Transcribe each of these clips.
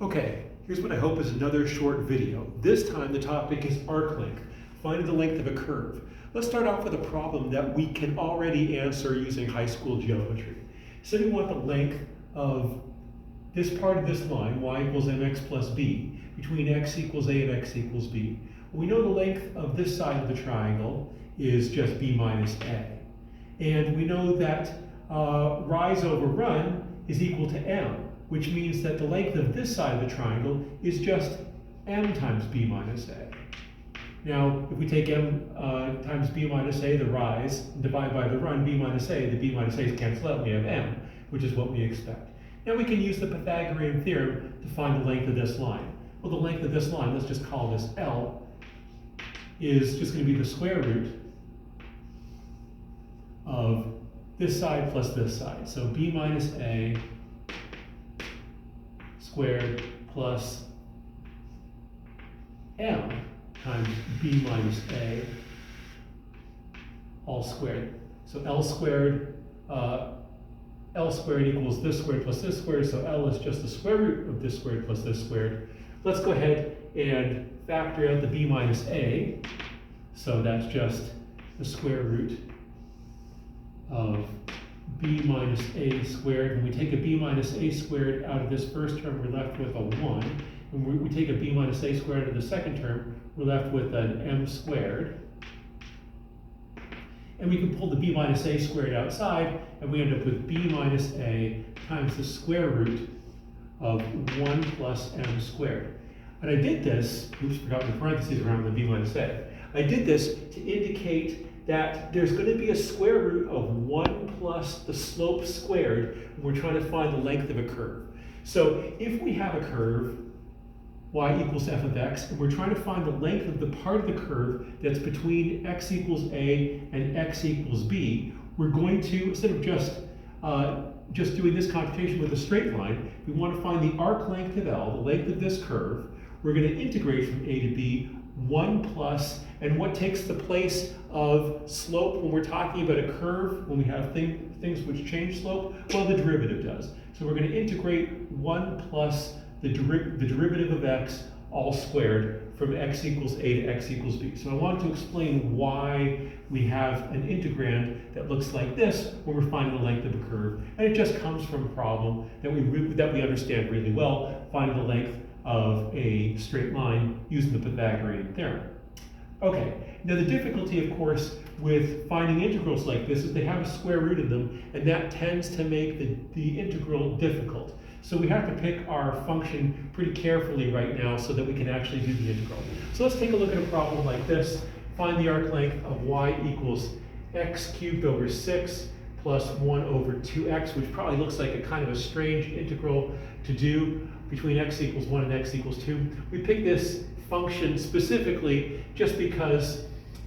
Okay, here's what I hope is another short video. This time the topic is arc length, finding the length of a curve. Let's start off with a problem that we can already answer using high school geometry. Say we want the length of this part of this line, y equals mx plus b, between x equals a and x equals b. We know the length of this side of the triangle is just b minus a. And we know that rise over run is equal to m, which means that the length of this side of the triangle is just m times b minus a. Now, if we take m times b minus a, the rise, and divide by the run, b minus a, the b minus a's cancel out, and we have m, which is what we expect. Now we can use the Pythagorean theorem to find the length of this line. Well, the length of this line, let's just call this L, is just going to be the square root of this side plus this side. So b minus a squared plus m times b minus a all squared. So L squared equals this squared plus this squared, so L is just the square root of this squared plus this squared. Let's go ahead and factor out the b minus a. So that's just the square root of b minus a squared. When we take a b minus a squared out of this first term, we're left with a 1. When we take a b minus a squared out of the second term, we're left with an m squared. And we can pull the b minus a squared outside, and we end up with b minus a times the square root of 1 plus m squared. And I did this, oops, forgot the parentheses around the b minus a. I did this to indicate that there's going to be a square root of 1 plus the slope squared when we're trying to find the length of a curve. So if we have a curve, y equals f of x, and we're trying to find the length of the part of the curve that's between x equals a and x equals b, we're going to, instead of just doing this computation with a straight line, we want to find the arc length of L, the length of this curve. We're going to integrate from a to b 1 plus, and what takes the place of slope when we're talking about a curve, when we have things which change slope? Well, the derivative does. So we're going to integrate 1 plus the derivative of x all squared from x equals a to x equals b. So I want to explain why we have an integrand that looks like this when we're finding the length of a curve. And it just comes from a problem that we understand really well, finding the length of a straight line using the Pythagorean theorem. Okay, now the difficulty, of course, with finding integrals like this is they have a square root in them, and that tends to make the integral difficult. So we have to pick our function pretty carefully right now so that we can actually do the integral. So let's take a look at a problem like this. Find the arc length of y equals x cubed over 6 plus 1 over 2x, which probably looks like a kind of a strange integral to do between x equals 1 and x equals 2. We pick this function specifically just because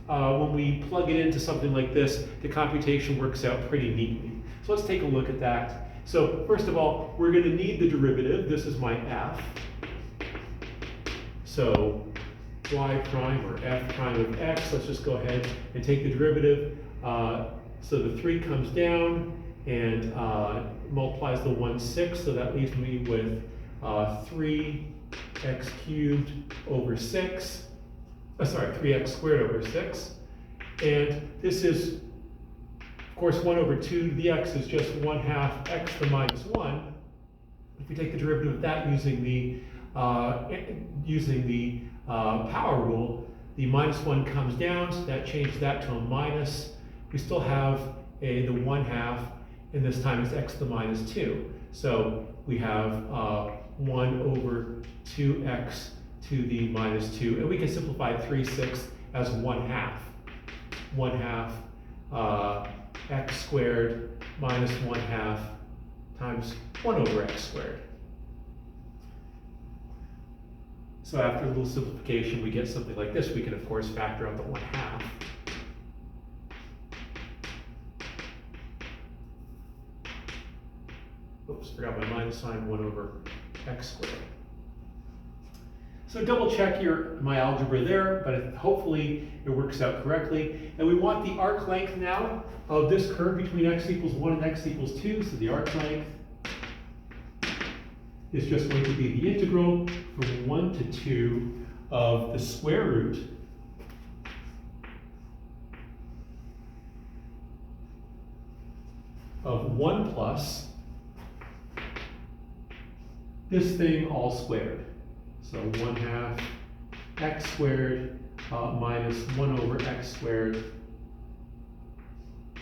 when we plug it into something like this, the computation works out pretty neatly. So let's take a look at that. So first of all, we're going to need the derivative. This is my f. So y prime or f prime of x, let's just go ahead and take the derivative. So the 3 comes down and multiplies the 1/6, so that leaves me with 3x cubed over 6. 3x squared over 6. And this is, of course, 1 over 2, the x is just 1/2 x to the minus 1. If we take the derivative of that using the power rule, the minus 1 comes down, so that changes that to a minus. We still have the 1/2, and this time it's x to the minus 2. So we have 1 over 2x to the minus 2, and we can simplify 3/6 as 1/2. 1/2 x squared minus 1/2 times 1 over x squared. So after a little simplification, we get something like this. We can, of course, factor out the 1/2. Oops, forgot my minus sign, 1 over x squared. So double check my algebra there, but hopefully it works out correctly. And we want the arc length now of this curve between x equals 1 and x equals 2. So the arc length is just going to be the integral from 1 to 2 of the square root of 1 plus this thing all squared. So 1/2 x squared minus 1 over x squared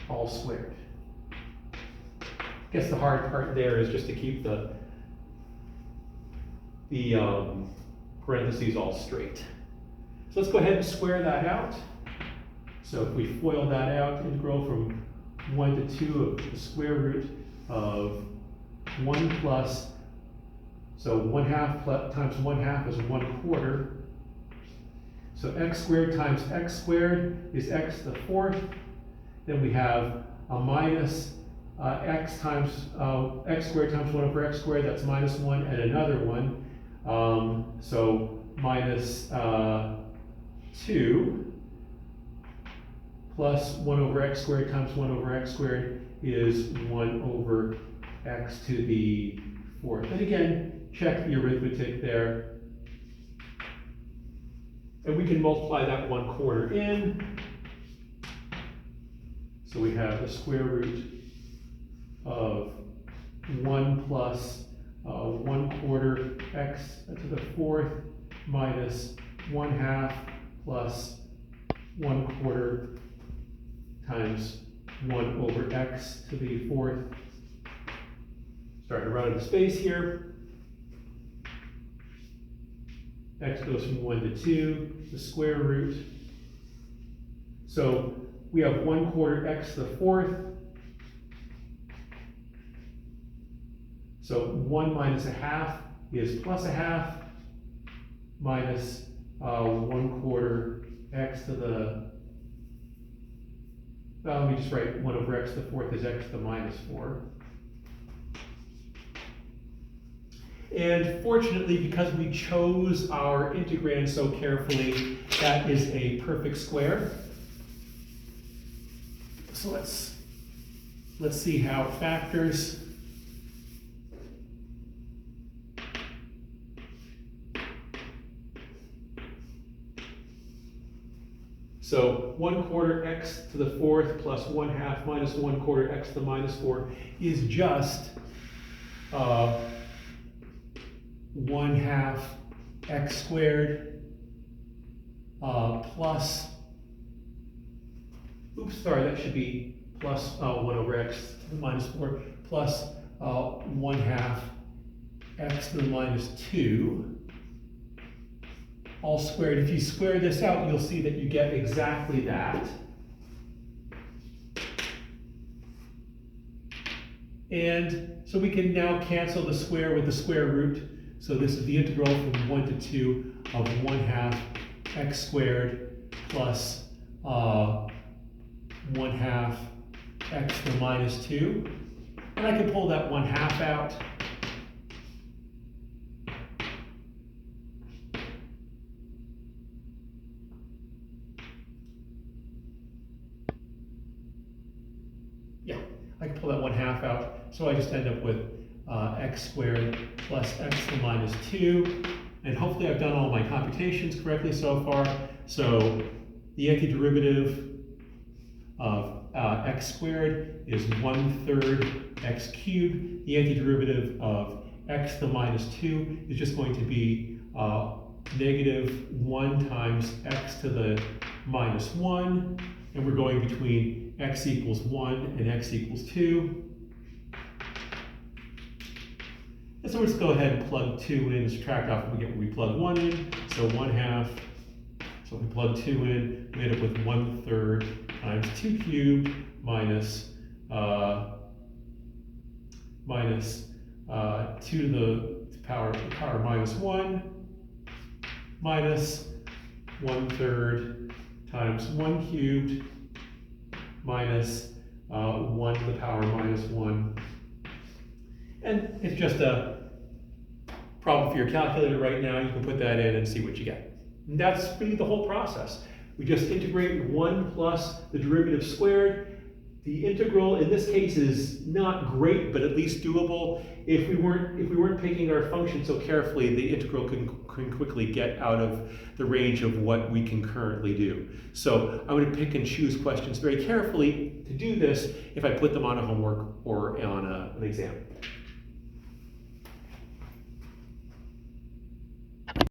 all squared. I guess the hard part there is just to keep the parentheses all straight. So let's go ahead and square that out. So if we FOIL that out, integral from 1 to 2 of the square root of 1 plus, so 1/2 times 1/2 is 1/4. So x squared times x squared is x to the 4th. Then we have a minus x times x squared times 1 over x squared, that's minus 1, and another 1. So minus 2 plus 1 over x squared times 1 over x squared is 1 over x to the 4th. And again, check the arithmetic there. And we can multiply that 1/4 in. So we have the square root of 1 plus 1/4 x to the 4th minus 1/2 plus 1/4 times 1 over x to the 4th. Starting to run out of space here. X goes from 1 to 2, the square root. So we have 1/4 x to the 4th. So 1 minus 1/2 is plus 1/2 minus 1/4 x to the, let me just write 1 over x to the 4th is x to the minus 4. And fortunately, because we chose our integrand so carefully, that is a perfect square. So let's see how it factors. So 1/4 x to the 4th plus 1/2 minus 1/4 x to the minus 4 is just 1/2 x squared plus, oops, sorry, that should be plus 1 over x to the minus 4 plus 1/2 x to the minus 2 all squared. If you square this out, you'll see that you get exactly that. And so we can now cancel the square with the square root. So this is the integral from 1 to 2 of 1/2 x squared plus 1/2 x to the minus 2. And I can pull that 1/2 out. Yeah, I can pull that 1/2 out. So I just end up with x squared plus x to the minus 2. And hopefully I've done all my computations correctly so far. So the antiderivative of x squared is 1/3 x cubed. The antiderivative of x to the minus 2 is just going to be -1 times x to the minus 1. And we're going between x equals 1 and x equals 2. And so let's go ahead and plug 2 in, subtract off what we get when we plug 1 in. So 1/2. So if we plug 2 in, we end up with 1/3 times 2 cubed minus 2 to the power minus 1 minus 1/3 times 1 cubed minus 1 to the power minus 1. And it's just a problem for your calculator right now. You can put that in and see what you get. And that's really the whole process. We just integrate 1 plus the derivative squared, The integral in this case is not great, but at least doable. If we weren't picking our function so carefully, the integral can quickly get out of the range of what we can currently do. So I'm going to pick and choose questions very carefully to do this if I put them on a homework or on an exam.